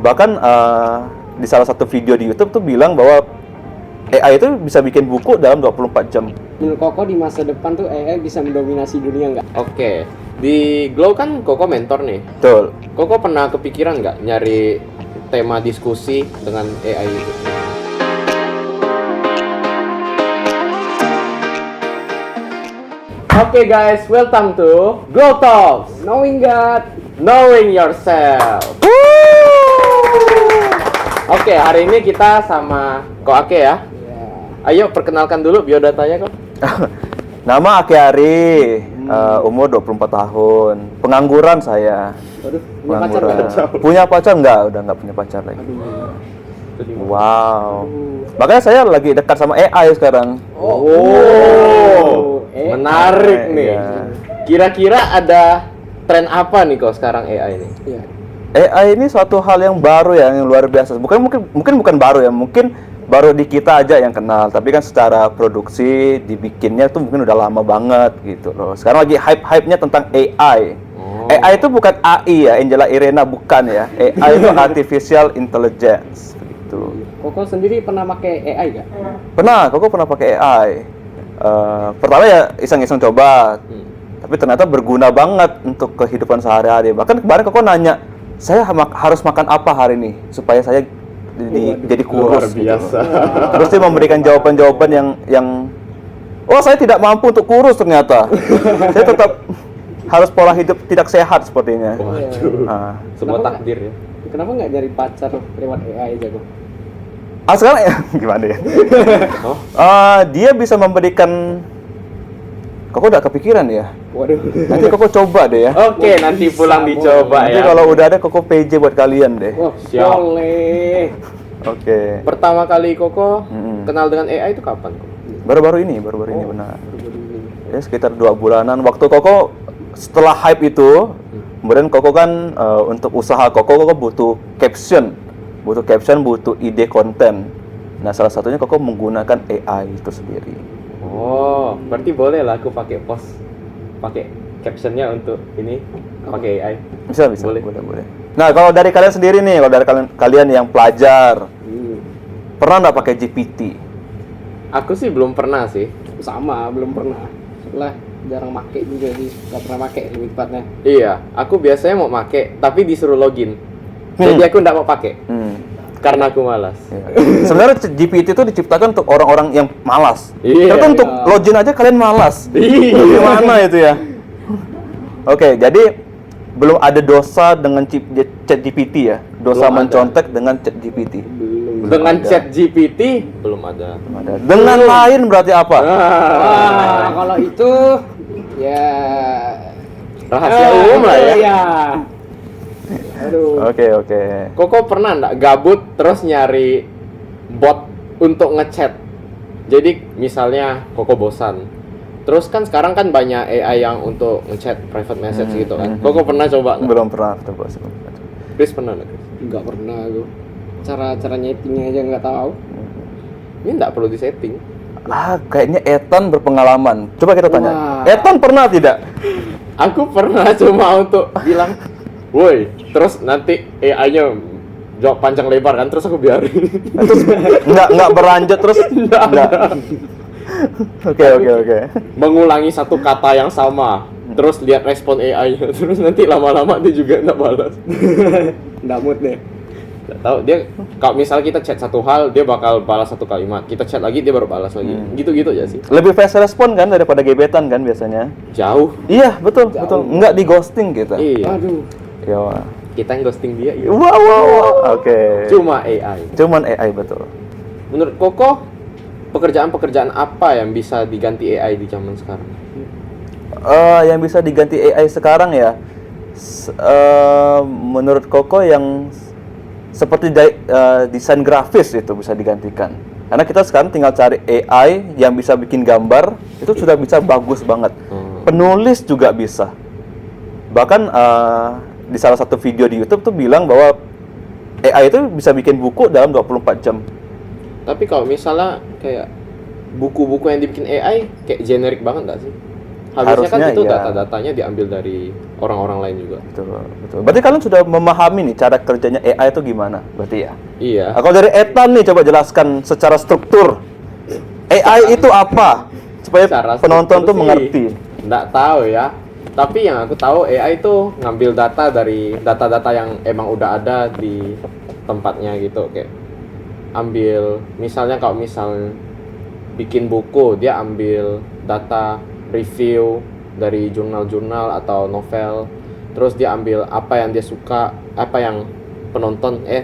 Bahkan di salah satu video di YouTube tuh bilang bahwa AI itu bisa bikin buku dalam 24 jam. Menurut Koko di masa depan tuh AI bisa mendominasi dunia nggak? Oke, di Glow kan Koko mentor nih. Betul. Koko pernah kepikiran nggak nyari tema diskusi dengan AI itu? Oke guys, welcome to Glow Talks, Knowing God. Knowing Yourself. Oke, hari ini kita sama Ko Ake ya. Ya. Ayo perkenalkan dulu biodatanya Kok. Nama Ake Ari, umur 24 tahun. Pengangguran saya. Waduh, punya pacar Pengangguran. nggak? Punya pacar enggak? Udah enggak punya pacar lagi. Aduh. Wow. Makanya saya lagi dekat sama AI sekarang. Menarik nih. Iya. Kira-kira ada tren apa nih kok sekarang AI ini? Iya. AI ini suatu hal yang baru ya, yang luar biasa. Mungkin bukan baru ya, mungkin baru di kita aja yang kenal. Tapi kan secara produksi dibikinnya tuh mungkin udah lama banget gitu loh. Sekarang lagi hype-hype-nya tentang AI. AI itu bukan AI ya, Angela Irena bukan ya. AI itu artificial intelligence gitu. Koko sendiri pernah pakai AI nggak? Pernah, Koko pernah pakai AI. Pertama ya iseng-iseng coba. Tapi ternyata berguna banget untuk kehidupan sehari-hari. Bahkan kemarin Koko nanya, saya harus makan apa hari ini supaya saya jadi kurus. Luar biasa. Gitu. Terus dia memberikan jawaban-jawaban yang saya tidak mampu untuk kurus ternyata. Saya tetap harus pola hidup tidak sehat sepertinya. Waduh. Nah. Semua Kenapa takdir ya. Kenapa nggak nyari pacar lewat AI aja kok? Sekarang ya gimana ya? Oh, Dia bisa memberikan. Koko udah kepikiran ya? Waduh. Nanti Koko coba deh ya. Oke, nanti pulang dicoba Nanti ya. kalau udah ada Koko PJ buat kalian deh. Wah, Siap. boleh. Oke. Pertama kali Koko Mm-mm. kenal dengan AI itu kapan kok? Baru-baru ini benar. Ya sekitar 2 bulanan. Waktu Koko setelah hype itu, kemudian Koko kan untuk usaha Koko butuh caption, butuh ide konten. Nah salah satunya Koko menggunakan AI itu sendiri. Oh, berarti boleh lah aku pakai captionnya untuk ini pakai AI. Bisa. Boleh. Boleh. Nah kalau dari kalian sendiri nih, kalau dari kalian yang pelajar, pernah nggak pakai GPT? Aku sih belum pernah sih. Sama, belum pernah. Setelah jarang make juga sih, nggak pernah make lebih tepatnya. Iya, aku biasanya mau make, tapi disuruh login. Jadi aku nggak mau pakai, karena aku malas. Ya. Sebenarnya GPT itu diciptakan untuk orang-orang yang malas. Iya. Ternyata untuk login aja kalian malas. Iya. Gimana itu ya? Oke, jadi belum ada dosa dengan ChatGPT ya. Dosa Belum ada. mencontek dengan ChatGPT. Dengan ada. chat GPT belum ada. Dengan lain berarti apa? Wah, kalau itu ya Rahasia umum lah ya. Iya. Aduh. Oke. Koko pernah nggak gabut terus nyari bot untuk ngechat? Jadi misalnya Koko bosan, terus kan sekarang kan banyak AI yang untuk ngechat private message gitu kan. Koko pernah coba nggak? Belum pernah coba. Chris pernah nggak? Chris? Nggak pernah aku. Cara nyetingnya aja nggak tahu. Ini nggak perlu disetting. Kayaknya Ethan berpengalaman. Coba kita tanya. Wah. Ethan pernah tidak? Aku pernah cuma untuk bilang, woi, terus nanti AI-nya jawab panjang lebar kan, terus aku biarin. Terus nggak berlanjut terus? Nggak. Oke. Mengulangi satu kata yang sama, terus lihat respon AI-nya, terus nanti lama-lama dia juga nggak balas. Nggak mood deh. Nggak tahu dia, kalau misalnya kita chat satu hal, dia bakal balas satu kalimat. Kita chat lagi, dia baru balas lagi. Gitu-gitu aja sih. Lebih fast respon kan daripada gebetan kan biasanya? Jauh. Iya, betul. Nggak di ghosting kita. Iya. Aduh. Ya, wah. Kita yang ghosting dia. Iya. Wow. Oke. Cuma AI. Cuman AI betul. Menurut Koko, pekerjaan-pekerjaan apa yang bisa diganti AI di zaman sekarang? Yang bisa diganti AI sekarang ya, menurut Koko yang seperti desain grafis itu bisa digantikan. Karena kita sekarang tinggal cari AI yang bisa bikin gambar, itu sudah bisa bagus banget. Penulis juga bisa. Bahkan di salah satu video di YouTube tuh bilang bahwa AI itu bisa bikin buku dalam 24 jam. Tapi kalau misalnya kayak buku-buku yang dibikin AI kayak generik banget nggak sih? Harusnya kan itu iya. data-datanya diambil dari orang-orang lain juga. Betul, betul. Berarti kalian sudah memahami nih cara kerjanya AI itu gimana? Berarti ya. Iya. Nah, kalau dari Ethan nih coba jelaskan secara struktur. AI itu apa? Supaya Secara penonton struktur tuh sih mengerti. nggak tahu ya. Tapi yang aku tahu AI itu ngambil data dari data-data yang emang udah ada di tempatnya gitu, kayak ambil misalnya kalau misal bikin buku, dia ambil data review dari jurnal-jurnal atau novel, terus dia ambil apa yang dia suka, apa yang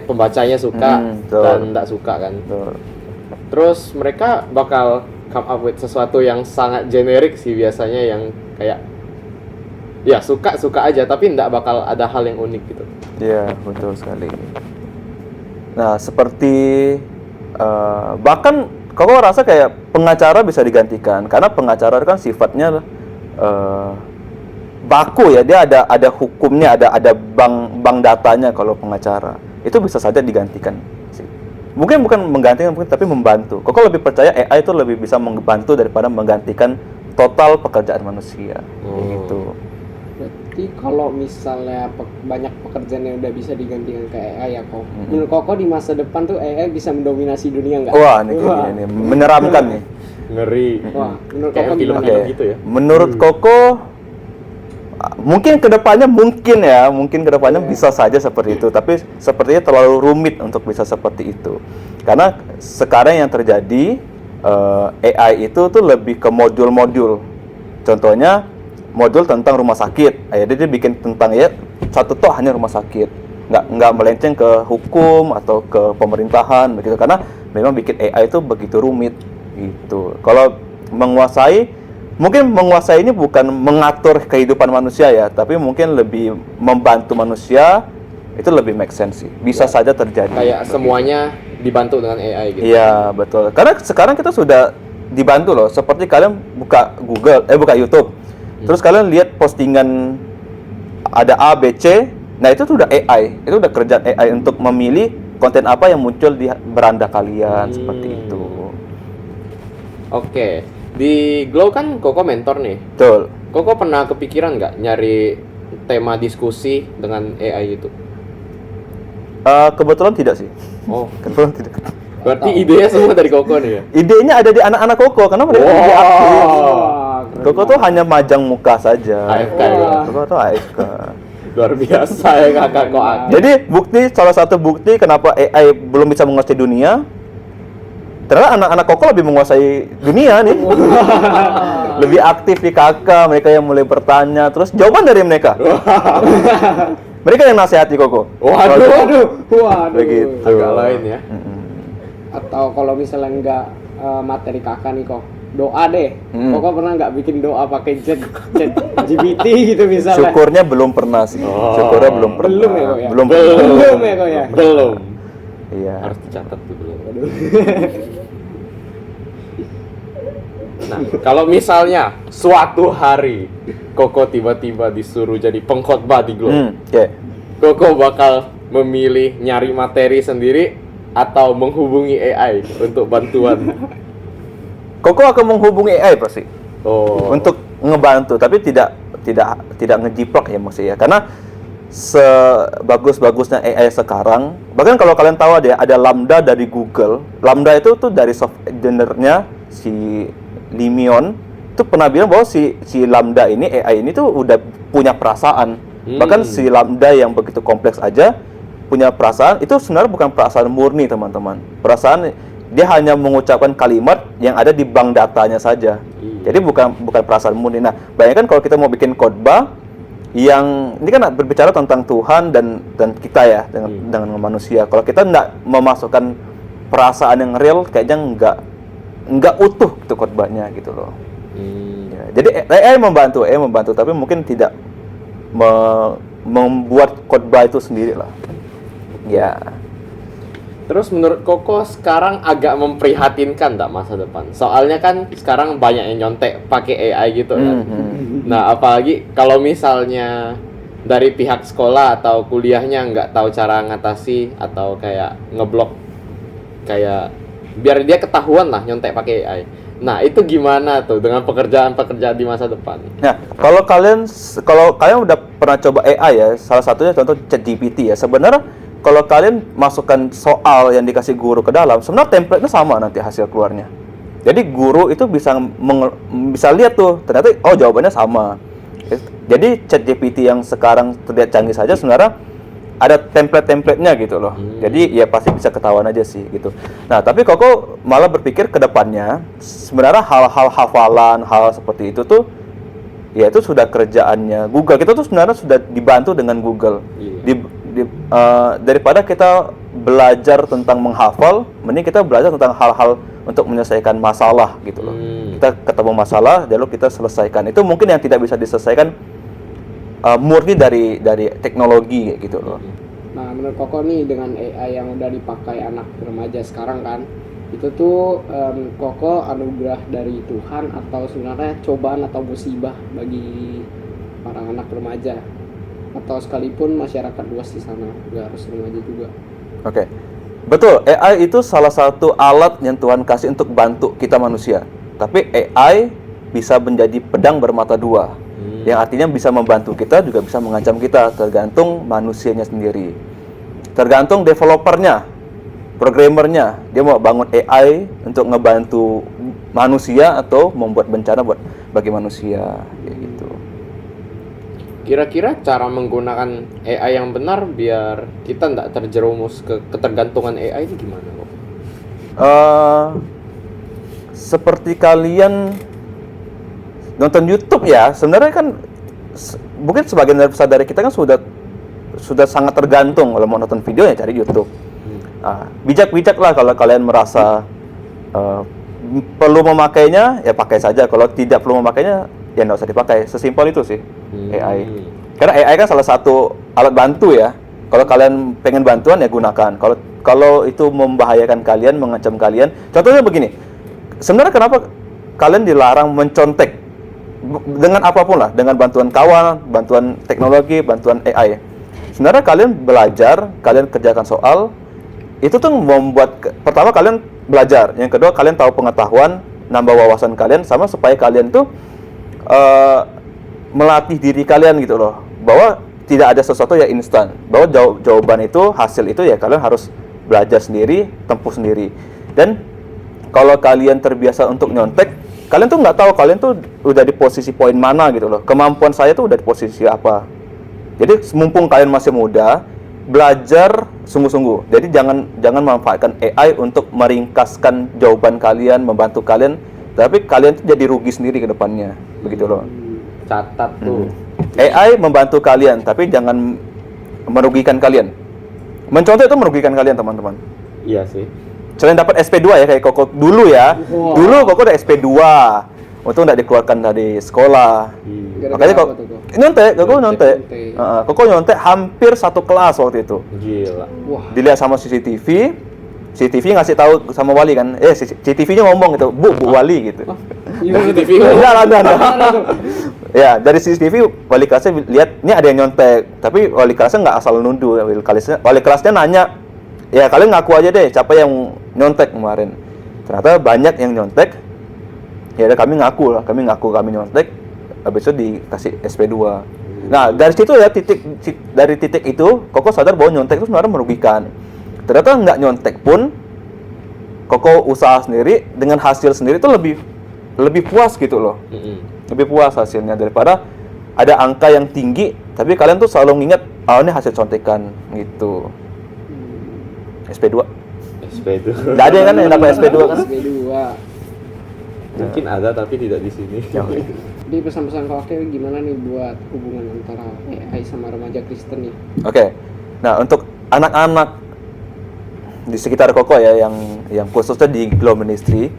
pembacanya suka Betul. dan nggak suka kan. Betul. Terus mereka bakal come up with sesuatu yang sangat generik sih biasanya, yang kayak ya suka aja, tapi nggak bakal ada hal yang unik gitu. Iya, betul sekali. Nah, seperti bahkan kau rasa kayak pengacara bisa digantikan karena pengacara kan sifatnya baku ya, dia ada hukumnya, ada bank datanya. Kalau pengacara itu bisa saja digantikan sih. Mungkin bukan menggantikan mungkin, tapi membantu. Kok lebih percaya AI itu lebih bisa membantu daripada menggantikan total pekerjaan manusia gitu. Berarti kalau misalnya banyak pekerjaan yang udah bisa digantikan ke AI ya kok. Menurut Koko di masa depan tuh AI bisa mendominasi dunia nggak? Wah, ini menyeramkan nih. Ngeri. Wah, menurut Kayak Koko gimana? film-film gitu ya. Menurut Koko mungkin kedepannya bisa saja seperti itu, tapi sepertinya terlalu rumit untuk bisa seperti itu. Karena sekarang yang terjadi AI itu tuh lebih ke modul-modul. Contohnya modul tentang rumah sakit. Jadi dia bikin tentang satu toh hanya rumah sakit. Nggak melenceng ke hukum atau ke pemerintahan begitu, karena memang bikin AI itu begitu rumit gitu. Kalau mungkin menguasai ini bukan mengatur kehidupan manusia ya, tapi mungkin lebih membantu manusia, itu lebih make sense sih. Bisa saja terjadi. Kayak semuanya dibantu dengan AI gitu. Iya, betul. Karena sekarang kita sudah dibantu loh. Seperti kalian buka YouTube. Terus kalian lihat postingan ada A, B, C. Nah, itu sudah AI. Itu udah kerjaan AI untuk memilih konten apa yang muncul di beranda kalian, seperti itu. Oke. Di Glow kan Koko mentor nih. Betul. Koko pernah kepikiran nggak nyari tema diskusi dengan AI itu? Kebetulan tidak sih. Oh, Kebetulan tidak. berarti idenya semua dari Koko nih ya? Idenya ada di anak-anak Koko karena mereka lebih aktif. Wah, keren Koko tuh hanya majang muka saja. AFK ya? Koko tuh AFK. Luar biasa ya kakak kok. Jadi salah satu bukti kenapa AI belum bisa menguasai dunia, ternyata anak-anak Koko lebih menguasai dunia nih. Lebih aktif di kakak, mereka yang mulai bertanya, terus jawaban dari mereka. Mereka yang nasihati Koko. Waduh. Begitu. Agak lain ya. Atau kalau misalnya nggak materi kakak nih kok, doa deh. Koko pernah nggak bikin doa pakai chat GPT gitu misalnya? Syukurnya belum pernah sih. Syukurnya belum pernah. Belum ya, Kok, ya? Belum. Belum ya kok ya? Belum. Iya. Harus dicatat tuh belum. Nah, kalau misalnya suatu hari Koko tiba-tiba disuruh jadi pengkhotbah di Glow, Oke. Koko bakal memilih nyari materi sendiri atau menghubungi AI untuk bantuan? Koko akan menghubungi AI pasti Oh. untuk ngebantu, tapi tidak ngejiplak ya maksudnya. Karena sebagus-bagusnya AI sekarang, bahkan kalau kalian tahu ada Lambda dari Google. Lambda itu tuh dari software-nya si Limion itu pernah bilang bahwa si Lambda ini, AI ini tuh udah punya perasaan. Bahkan si Lambda yang begitu kompleks aja punya perasaan. Itu sebenarnya bukan perasaan murni, teman-teman. Perasaan dia hanya mengucapkan kalimat yang ada di bank datanya saja. Jadi bukan perasaan murni. Nah, bayangkan kalau kita mau bikin khotbah yang ini kan berbicara tentang Tuhan dan kita ya dengan manusia. Kalau kita nggak memasukkan perasaan yang real, kayaknya nggak utuh gitu khotbahnya gitu loh. Ya, jadi AI membantu, tapi mungkin tidak membuat khotbah itu sendiri lah. Ya. Terus menurut Koko sekarang agak memprihatinkan nggak masa depan? Soalnya kan sekarang banyak yang nyontek pakai AI gitu kan. Nah, apalagi kalau misalnya dari pihak sekolah atau kuliahnya nggak tahu cara ngatasi atau kayak ngeblok, kayak biar dia ketahuan lah nyontek pakai AI. Nah, itu gimana tuh dengan pekerjaan-pekerjaan di masa depan? Nah, kalau kalian udah pernah coba AI ya, salah satunya contoh ChatGPT ya. Sebenarnya kalau kalian masukkan soal yang dikasih guru ke dalam, sebenarnya template-nya sama nanti hasil keluarnya. Jadi guru itu bisa lihat tuh, ternyata oh jawabannya sama. Jadi ChatGPT yang sekarang terlihat canggih saja sebenarnya ada template-templatenya gitu loh. Jadi ya pasti bisa ketahuan aja sih gitu. Nah, tapi Koko malah berpikir ke depannya sebenarnya hal-hal hafalan, hal seperti itu tuh ya itu sudah kerjaannya Google. Kita tuh sebenarnya sudah dibantu dengan Google. Daripada kita belajar tentang menghafal, mending kita belajar tentang hal-hal untuk menyelesaikan masalah gitu loh. Kita ketemu masalah, lalu kita selesaikan. Itu mungkin yang tidak bisa diselesaikan murni dari teknologi kayak gitu loh. Nah, menurut Koko nih dengan AI yang udah dipakai anak remaja sekarang kan, itu tuh Koko anugerah dari Tuhan atau sebenarnya cobaan atau musibah bagi para anak remaja atau sekalipun masyarakat luas di sana, nggak harus remaja juga. Oke. Betul, AI itu salah satu alat yang Tuhan kasih untuk bantu kita manusia. Tapi AI bisa menjadi pedang bermata dua. Yang artinya bisa membantu kita juga bisa mengancam kita, tergantung manusianya sendiri. Tergantung developernya, programmernya, dia mau bangun AI untuk ngebantu manusia atau membuat bencana bagi manusia kayak gitu. Kira-kira cara menggunakan AI yang benar biar kita nggak terjerumus ke ketergantungan AI itu gimana kok? Seperti kalian nonton YouTube ya, sebenarnya kan mungkin sebagian besar dari kita kan sudah sangat tergantung kalau mau nonton video ya cari YouTube. Bijak-bijak lah kalau kalian merasa perlu memakainya ya pakai saja, kalau tidak perlu memakainya ya nggak usah dipakai. Sesimpel itu sih AI. Karena AI kan salah satu alat bantu ya. Kalau kalian pengen bantuan ya gunakan. Kalau itu membahayakan kalian, mengancam kalian, contohnya begini. Sebenarnya kenapa kalian dilarang mencontek dengan apapun lah, dengan bantuan kawan, bantuan teknologi, bantuan AI. Sebenarnya kalian belajar, kalian kerjakan soal, itu tuh membuat pertama kalian belajar, yang kedua kalian tahu pengetahuan, nambah wawasan kalian, sama supaya kalian tuh melatih diri kalian gitu loh, bahwa tidak ada sesuatu yang instan, bahwa jawaban itu, hasil itu ya kalian harus belajar sendiri, tempuh sendiri. Dan kalau kalian terbiasa untuk nyontek, kalian tuh nggak tahu kalian tuh udah di posisi poin mana gitu loh. Kemampuan saya tuh udah di posisi apa. Jadi mumpung kalian masih muda, belajar sungguh-sungguh. Jadi jangan manfaatkan AI untuk meringkaskan jawaban kalian, membantu kalian, tapi kalian tuh jadi rugi sendiri ke depannya. Begitu loh. Catat tuh. AI membantu kalian, tapi jangan merugikan kalian. Mencontoh itu merugikan kalian, teman-teman. Iya sih. Selain dapat SP2 ya, kayak Koko dulu ya. Wow. Dulu Koko udah SP2. Untung nggak dikeluarkan dari sekolah. Makanya Koko nyontek, Koko nyontek. Koko nyontek hampir satu kelas waktu itu. Gila. Wah. Dilihat sama CCTV. CCTV ngasih tahu sama wali kan. CCTV-nya ngomong gitu, Bu Wali gitu. Gimana tuh? Enggak. Ya, dari CCTV wali kelasnya lihat ini ada yang nyontek, tapi wali kelasnya nggak asal nuduh. Wali kelasnya nanya, ya kalian ngaku aja deh siapa yang nyontek kemarin. Ternyata banyak yang nyontek. Ya udah kami ngaku kami nyontek. Habis itu dikasih SP2. Nah, dari situ ya dari titik itu Koko sadar bahwa nyontek itu sebenarnya merugikan. Ternyata nggak nyontek pun Koko usaha sendiri dengan hasil sendiri itu lebih puas gitu loh. Lebih puas hasilnya daripada ada angka yang tinggi tapi kalian tuh selalu nginget ini hasil contekan gitu. SP2. Nggak ada kan yang dapat SP2 kan? SP2. Mungkin ada tapi tidak di sini. Jadi pesan-pesan Koko gimana nih buat hubungan antara AI sama remaja Kristen nih? Oke. Nah, untuk anak-anak di sekitar Koko ya yang khususnya di Glow Ministry,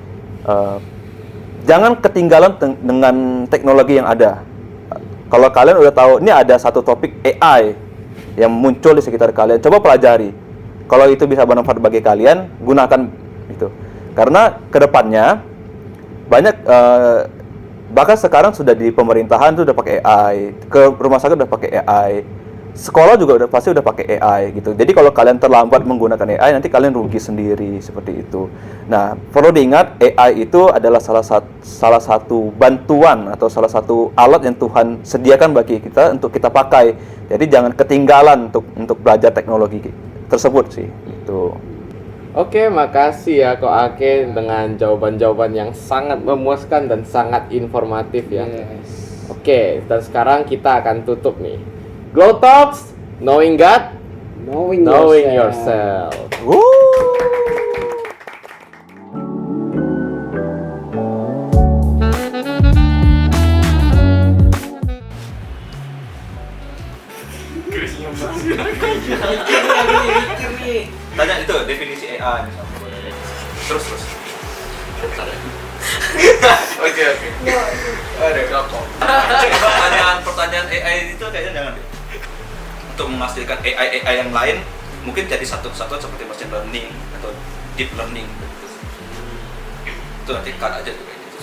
jangan ketinggalan dengan teknologi yang ada. Kalau kalian udah tahu ini ada satu topik AI yang muncul di sekitar kalian, coba pelajari. Kalau itu bisa bermanfaat bagi kalian, gunakan itu. Karena kedepannya banyak bahkan sekarang sudah di pemerintahan tuh udah pakai AI, ke rumah sakit udah pakai AI. sekolah juga pasti udah pakai AI gitu. Jadi kalau kalian terlambat menggunakan AI, nanti kalian rugi sendiri seperti itu. Nah, perlu diingat AI itu adalah salah satu bantuan atau salah satu alat yang Tuhan sediakan bagi kita untuk kita pakai. Jadi jangan ketinggalan untuk belajar teknologi tersebut sih. Itu. Oke, makasih ya Ko Ake dengan jawaban-jawaban yang sangat memuaskan dan sangat informatif ya. Yes. Oke, dan sekarang kita akan tutup nih. Glow Talks, knowing God, Knowing yourself. Woo! Tanya itu definisi AI misalnya. Terus. Oke. Ada kok. Pertanyaan AI itu kayaknya jangan deh. Untuk memastikan AI yang lain mungkin jadi satu kesatuan seperti machine learning atau deep learning. Itu nanti cut aja tuh kayak gitu.